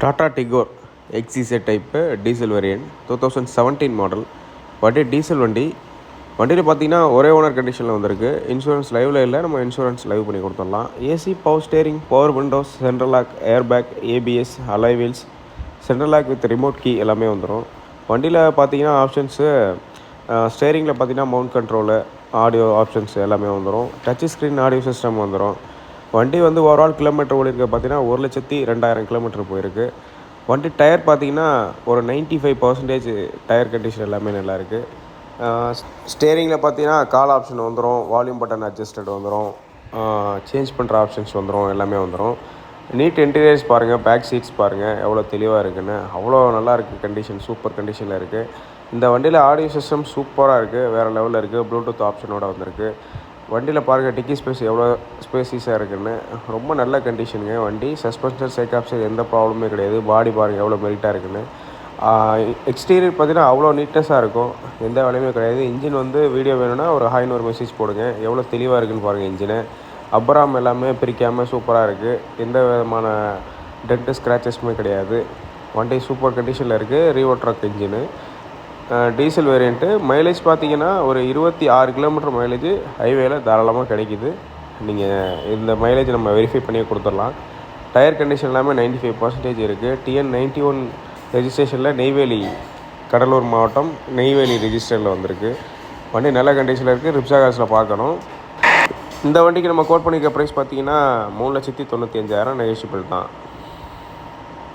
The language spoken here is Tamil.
Tata Tigor xz type diesel variant 2017 model. வண்டி டீசல் வண்டி. வண்டியில் பார்த்தீங்கன்னா ஒரே ஓனர் கண்டிஷனில் வந்திருக்கு. இன்சூரன்ஸ் லைவில் இல்லை, நம்ம இன்சூரன்ஸ் லைவ் பண்ணி கொடுத்துடலாம். AC, power steering, power windows, central lock, air bag, ABS, alloy wheels, central lock with remote key எல்லாமே வந்துடும். வண்டியில் பார்த்தீங்கன்னா ஆப்ஷன்ஸு ஸ்டேரிங்கில் பார்த்தீங்கன்னா மவுண்ட் கண்ட்ரோலு, ஆடியோ ஆப்ஷன்ஸ் எல்லாமே வந்துடும். டச் ஸ்க்ரீன் ஆடியோ சிஸ்டம் வந்துடும். வண்டி வந்து ஓவரால் கிலோமீட்டர் ஓடிருக்க பார்த்தீங்கன்னா 1,02,000 கிலோமீட்டர் போயிருக்கு. வண்டி டயர் பார்த்தீங்கன்னா ஒரு 95% டயர் கண்டிஷன் எல்லாமே நல்லாயிருக்கு. ஸ்டேரிங்கில் பார்த்தீங்கன்னா கால் ஆப்ஷன் வந்துடும், வால்யூம் பட்டன் அட்ஜஸ்டட் வந்துடும், சேஞ்ச் பண்ணுற ஆப்ஷன்ஸ் வந்துடும், எல்லாமே வந்துடும். நீட் இன்டீரியர்ஸ் பாருங்கள், பேக் சீட்ஸ் பாருங்கள் எவ்வளோ தெளிவாக இருக்குன்னு. அவ்வளோ நல்லா இருக்குது, கண்டிஷன் சூப்பர் கண்டிஷனில் இருக்குது. இந்த வண்டியில் ஆடியோ சிஸ்டம் சூப்பராக இருக்குது, வேறு லெவலில் இருக்குது. ப்ளூடூத் ஆப்ஷனோட வந்திருக்கு. வண்டியில் பாருங்கள் டிக்கி ஸ்பேஸ் எவ்வளோ ஸ்பேசிஸாக இருக்குதுன்னு. ரொம்ப நல்ல கண்டிஷனுங்க வண்டி. சஸ்பென்ஷன் சைக்காப்ஸர் எந்த ப்ராப்ளமே கிடையாது. பாடி பாருங்கள் எவ்வளோ மெரிட்டாக இருக்குதுன்னு. எக்ஸ்டீரியர் பார்த்தீங்கன்னா அவ்வளோ நீட்னஸாக இருக்கும், எந்த வேலையுமே கிடையாது. இன்ஜின் வந்து வீடியோ வேணும்னா ஒரு ஹாய்னு ஒரு மெசேஜ் போடுங்க, எவ்வளோ தெளிவாக இருக்குதுன்னு பாருங்கள். இன்ஜினு அப்புறம் எல்லாமே பிரிக்காமல் சூப்பராக இருக்குது. எந்த விதமான டென்ட்டு ஸ்க்ராச்சஸுமே கிடையாது. வண்டி சூப்பர் கண்டிஷனில் இருக்குது. ரீவோ truck engine, diesel variant. Mileage பார்த்தீங்கன்னா ஒரு 26 கிலோமீட்டர் மைலேஜ் ஹைவேல தாராளமாக கிடைக்கிது. நீங்கள் இந்த மைலேஜ் நம்ம வெரிஃபை பண்ணியே கொடுத்துடலாம். டயர் கண்டிஷன் எல்லாமே 95% இருக்குது. TN91 ரெஜிஸ்ட்ரேஷனில் நெய்வேலி, கடலூர் மாவட்டம் நெய்வேலி ரெஜிஸ்டரில் வந்திருக்கு. வண்டி நல்ல கண்டிஷனில் இருக்குது. ரிப்ஸா காசில் பார்க்கணும். இந்த வண்டிக்கு நம்ம கோட் பண்ணிக்க ப்ரைஸ் பார்த்தீங்கன்னா 3,95,000 நெகோஷியபிள் தான்.